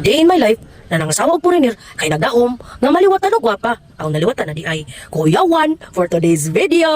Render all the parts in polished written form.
day in my life na nangasawa og foreigner kay nagdaom nga maliwatan og gwapa. Ang naliwatan na di ay Kuya Juan for today's video.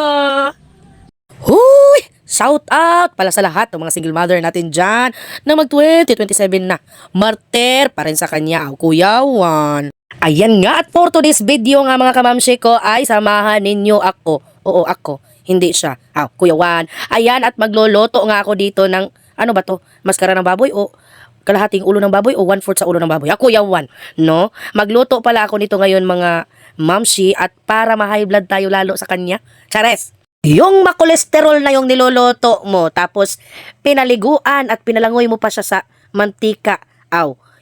Huy! Shout out pala sa lahat ng mga single mother natin dyan na mag 2027 na. Martir pa rin sa kanya ang Kuya Juan. Ayan nga, at for today's video nga mga kamamshi ko ay samahan ninyo ako. Oo, ako. Hindi siya. Kuya Juan. Ayan, at magloloto nga ako dito ng, ano ba to? Maskara ng baboy o kalahating ulo ng baboy o 1/4 sa ulo ng baboy. Kuya Juan, no? Magluto pala ako nito ngayon mga mamshi at para ma-high blood tayo lalo sa kanya. Chares! Yung makolesterol na yung niloloto mo, tapos pinaliguan at pinalangoy mo pa siya sa mantika.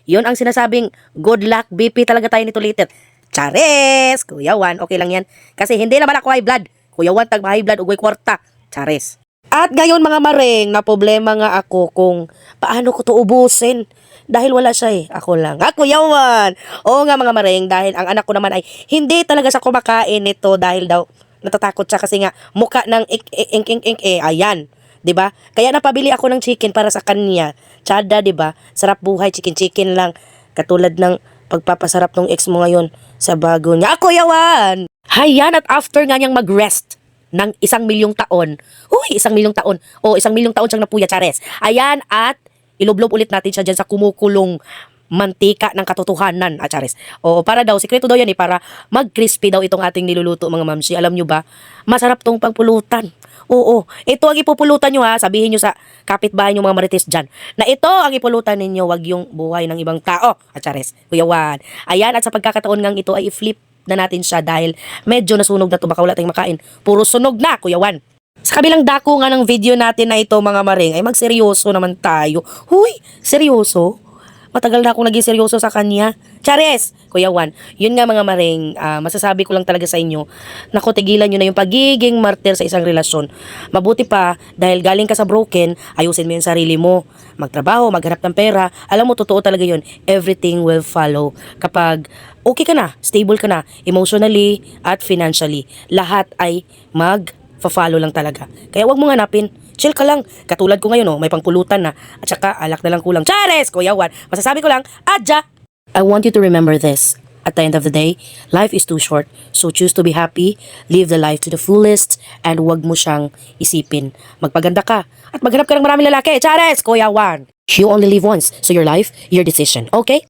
Yun ang sinasabing good luck BP talaga tayo nito later. Chares! Kuya Juan, okay lang yan. Kasi hindi naman ako high blood. Kuya Juan, tag high blood, ugay kwarta. Chares. At ngayon mga maring, na problema nga ako kung paano ko to ubusin. Dahil wala siya ako lang. Kuya Juan! Oo nga mga maring, dahil ang anak ko naman ay hindi talaga siya kumakain nito dahil daw natatakot siya kasi nga mukha ng ayan. 'Di ba? Kaya napabili ako ng chicken para sa kanya. Tsada, 'di ba? Sarap buhay, chicken lang. Katulad ng pagpapasarap ng ex mo ngayon sa bago niya. Kuya Juan! Hayan, at after nga niyang mag-rest ng 1,000,000 taon. 1,000,000 taon. 1,000,000 taon siyang napuya, Chares. Ayan, at ilublob ulit natin siya dyan sa kumukulong mantika ng katotohanan, Chares. Para daw, sikreto daw yan para mag-crispy daw itong ating niluluto mga mamsi. Alam nyo ba, masarap tong pagpulutan. Ito ang ipupulutan nyo sabihin nyo sa kapitbahay nyo mga marites dyan, na ito ang ipulutan ninyo, wag yung buhay ng ibang tao, Chares. Kuya Juan. Ayan, at sa pagkakataon ngang ito ay i-flip na natin siya dahil medyo nasunog na to, baka wala tayong makain. Puro sunog na, Kuya Juan. Sa kabilang dako nga ng video natin na ito mga maring, ay magseryoso naman tayo. Seryoso? Matagal na akong naging seryoso sa kanya. Chares! Kuya Juan, yun nga mga maring, masasabi ko lang talaga sa inyo, naku, tigilan nyo na yung pagiging martir sa isang relasyon. Mabuti pa, dahil galing ka sa broken, ayusin mo yung sarili mo. Magtrabaho, maghanap ng pera. Alam mo, totoo talaga yun. Everything will follow. Kapag okay ka na, stable ka na, emotionally at financially, lahat ay mag-follow lang talaga. Kaya wag mo hanapin. Chill ka lang. Katulad ko ngayon, may pangpulutan na. At saka, alak na lang kulang. Chares! Kuya Juan, masasabi ko lang, adja! I want you to remember this. At the end of the day, life is too short. So choose to be happy, live the life to the fullest, and wag mo siyang isipin. Magpaganda ka. At maghanap ka ng maraming lalaki. Chares! Kuya Juan. You only live once. So your life, your decision. Okay?